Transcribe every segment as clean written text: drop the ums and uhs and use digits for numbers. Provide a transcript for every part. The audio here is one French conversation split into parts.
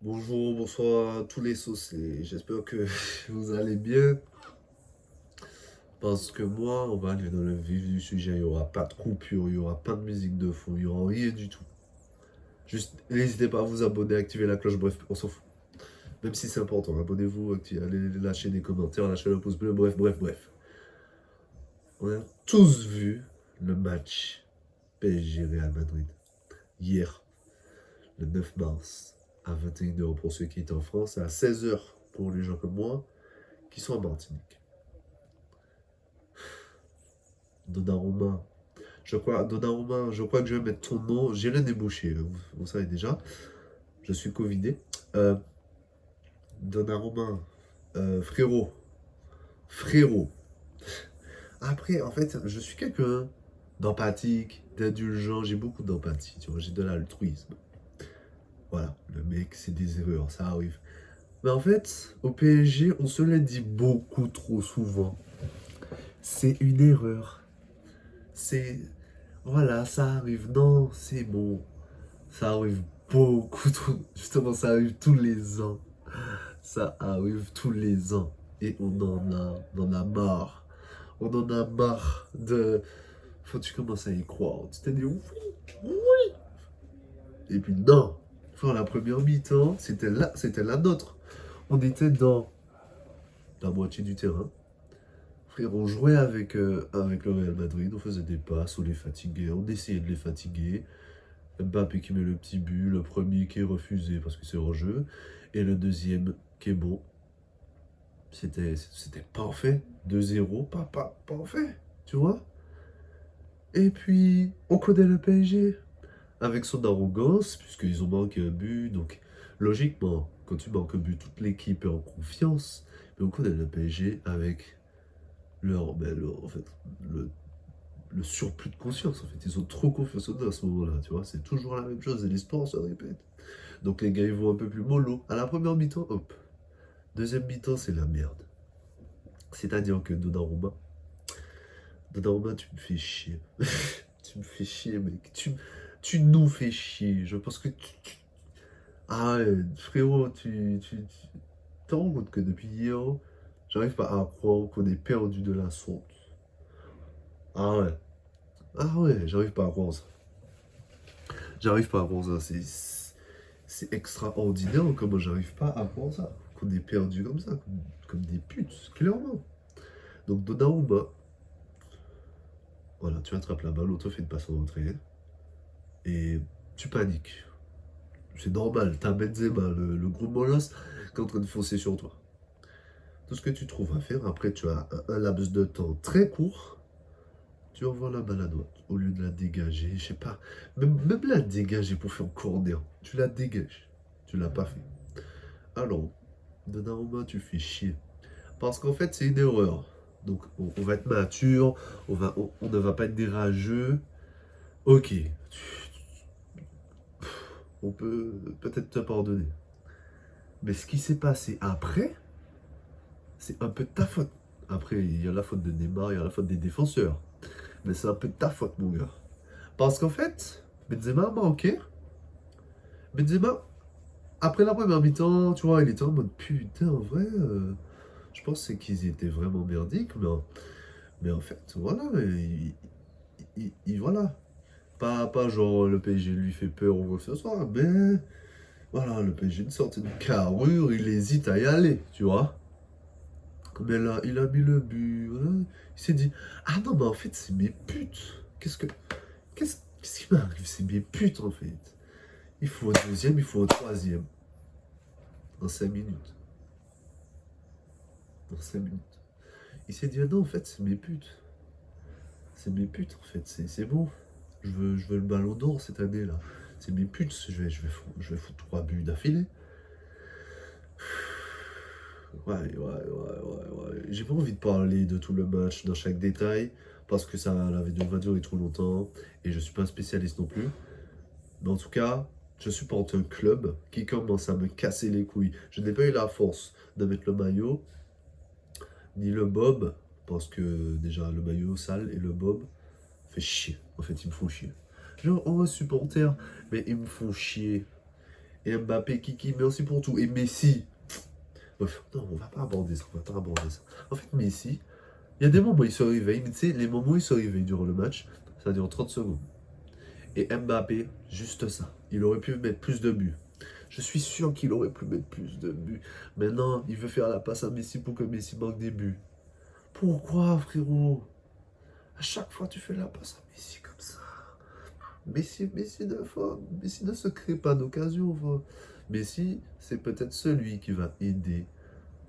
Bonjour, bonsoir à tous les saucés. J'espère que vous allez bien. Parce que moi, on va aller dans le vif du sujet. Il n'y aura pas de coupure, il n'y aura pas de musique de fond, il n'y aura rien du tout. Juste, n'hésitez pas à vous abonner, activer la cloche, bref, on s'en fout. Même si c'est important, abonnez-vous, allez lâcher des commentaires, lâchez le pouce bleu, bref. On a tous vu le match PSG Real Madrid hier, le 9 mars, à 21h pour ceux qui étaient en France, et à 16h pour les gens comme moi qui sont en Martinique. Donnarumma. Donnarumma, je crois que je vais mettre ton nom. J'ai le nez bouché, vous savez déjà. Je suis Covidé. Euh, Donnarumma, frérot. Frérot. Après, en fait, je suis quelqu'un d'empathique, d'indulgent. J'ai beaucoup d'empathie, tu vois. J'ai de l'altruisme. Voilà, le mec, c'est des erreurs, ça arrive. Mais en fait, au PSG, on se l'a dit beaucoup trop souvent. C'est une erreur. C'est. Voilà, ça arrive. Non, c'est bon. Ça arrive beaucoup trop. Justement, ça arrive tous les ans. Ça arrive tous les ans. Et on en a marre. On en a marre de. Faut que tu commences à y croire. Tu t'es dit oui, oui. Et puis non. Enfin, la première mi-temps, c'était la nôtre. On était dans la moitié du terrain. Frère, on jouait avec le Real Madrid, on faisait des passes, on les fatiguait, on essayait de les fatiguer. Mbappé qui met le petit but, le premier qui est refusé parce que c'est hors jeu, et le deuxième qui est bon. C'était parfait. 2-0, pas parfait, tu vois. Et puis, on connaît le PSG avec son arrogance, puisqu'ils ont manqué un but. Donc, logiquement, quand tu manques un but, toute l'équipe est en confiance. Mais on connaît le PSG avec en fait, le, le surplus de conscience. En fait, ils ont trop confiance en eux à ce moment-là, tu vois. C'est toujours la même chose et l'histoire se répète. Donc les gars, ils vont un peu plus mollo. À la première mi-temps, hop. Deuxième mi-temps, c'est la merde. C'est-à-dire que Donnarumma, tu me fais chier. Tu me fais chier, mec. Tu nous fais chier. Je pense que ah ouais, frérot, tu te rends compte que depuis hier, j'arrive pas à croire qu'on ait perdu de la sorte. Ah ouais. Ah ouais, j'arrive pas à croire ça. J'arrive pas à croire ça. C'est extraordinaire comment j'arrive pas à croire ça. Qu'on ait perdu comme ça, comme des putes, clairement. Donc Donnarumma, voilà, tu attrapes la balle, l'autre fait une passe en entrée, et tu paniques. C'est normal, t'as Benzema, le gros molosse, qui est en train de foncer sur toi. Tout ce que tu trouves à faire, après tu as un laps de temps très court, tu envoies la balle à droite, au lieu de la dégager, je sais pas, même la dégager pour faire un corner, tu la dégages, tu l'as pas fait. Alors, Donnarumma, tu fais chier. Parce qu'en fait, c'est une erreur. Donc, on va être mature, on ne va pas être des rageux. Ok, on peut peut-être te pardonner. Mais ce qui s'est passé après, c'est un peu de ta faute. Après, il y a la faute de Neymar, il y a la faute des défenseurs. Mais c'est un peu de ta faute, mon gars. Parce qu'en fait, Benzema a manqué. Benzema, après la première mi-temps, tu vois, il était en mode putain, en vrai, je pense c'est qu'ils étaient vraiment merdiques. Mais en fait, voilà, voilà. Pas genre le PSG lui fait peur ou quoi que ce soit, mais voilà, le PSG une sorte de carrure, il hésite à y aller, tu vois. Mais là, il a mis le but, voilà. Il s'est dit, ah non, mais en fait, c'est mes putes. Qu'est-ce qui m'arrive? C'est mes putes, en fait. Il faut un deuxième, il faut un troisième. Dans 5 minutes. Dans 5 minutes. Il s'est dit, ah non, en fait, c'est mes putes. C'est mes putes, en fait, c'est bon. Je veux le ballon d'or cette année-là. C'est mes putes, je vais foutre 3 buts d'affilée. Ouais. J'ai pas envie de parler de tout le match dans chaque détail parce que ça va durer trop longtemps et je suis pas un spécialiste non plus. Mais en tout cas, je supporte un club qui commence à me casser les couilles. Je n'ai pas eu la force de mettre le maillot ni le bob parce que déjà le maillot sale et le bob fait chier. En fait, ils me font chier. Genre, on va supporter, mais ils me font chier. Et Mbappé, Kiki, merci pour tout. Et Messi. Bref, non, on va pas aborder ça. On va pas aborder ça. En fait, Messi, il y a des moments où il se réveille. Mais tu sais, les moments où il se réveille durant le match, ça dure 30 secondes. Et Mbappé, juste ça. Il aurait pu mettre plus de buts. Je suis sûr qu'il aurait pu mettre plus de buts. Maintenant, il veut faire la passe à Messi pour que Messi manque des buts. Pourquoi, frérot? À chaque fois, tu fais la passe à Messi comme ça. Messi ne se crée pas d'occasion. Messi, c'est peut-être celui qui va aider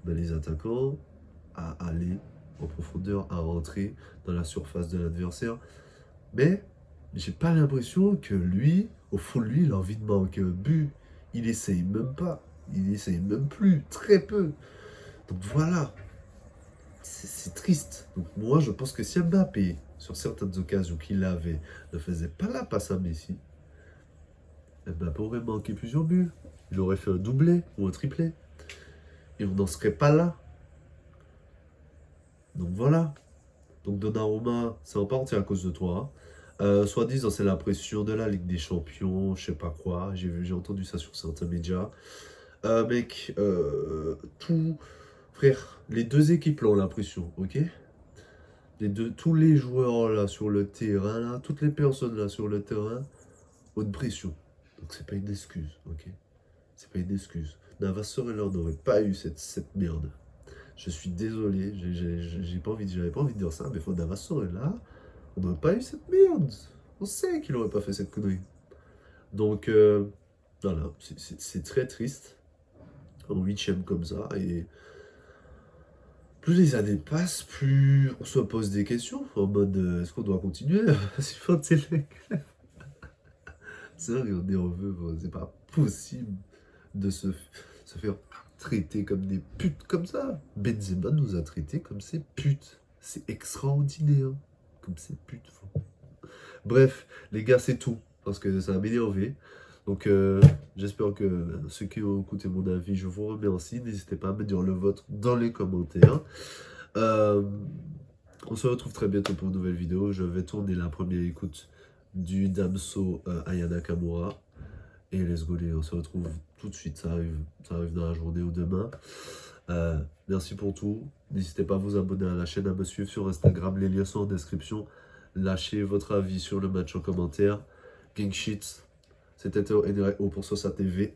les attaquants à aller en profondeur, à rentrer dans la surface de l'adversaire. Mais j'ai pas l'impression que lui, au fond de lui, il a envie de marquer un but. Il essaye même pas. Il essaye même plus. Très peu. Donc voilà. C'est triste. Donc moi, je pense que si Mbappé, sur certaines occasions qu'il avait, ne faisait pas la passe à Messi, Mbappé aurait manqué plusieurs buts. Il aurait fait un doublé ou un triplé. Et on n'en serait pas là. Donc voilà. Donc Donnarumma, c'est en partie à cause de toi. Soi-disant, c'est la pression de la Ligue des Champions, je sais pas quoi. J'ai entendu ça sur certains médias. Mec, tout. Frère, les deux équipes là ont la pression, ok? Tous les joueurs là sur le terrain, là, toutes les personnes là sur le terrain ont une pression. Donc c'est pas une excuse, ok? C'est pas une excuse. Navas Sorella n'aurait pas eu cette merde. Je suis désolé, j'avais pas envie de dire ça, mais Navas Sorella, on n'aurait pas eu cette merde. On sait qu'il aurait pas fait cette connerie. Donc voilà, c'est très triste. En huitième comme ça, et plus les années passent, plus on se pose des questions en mode est-ce qu'on doit continuer à supporter les clubs? C'est vrai qu'on est nerveux, c'est pas possible de se faire traiter comme des putes comme ça. Benzema nous a traités comme ces putes. C'est extraordinaire comme ces putes. Bref, les gars, c'est tout parce que ça m'a énervé. Donc j'espère que ceux qui ont écouté mon avis, je vous remercie. N'hésitez pas à me dire le vôtre dans les commentaires. On se retrouve très bientôt pour une nouvelle vidéo. Je vais tourner la première écoute du Damso Aya Nakamura. Et let's go, on se retrouve tout de suite. Ça arrive dans la journée ou demain. Merci pour tout. N'hésitez pas à vous abonner à la chaîne, à me suivre sur Instagram. Les liens sont en description. Lâchez votre avis sur le match en commentaire. Gang shit. C'était Théo Enreo pour Sosa TV.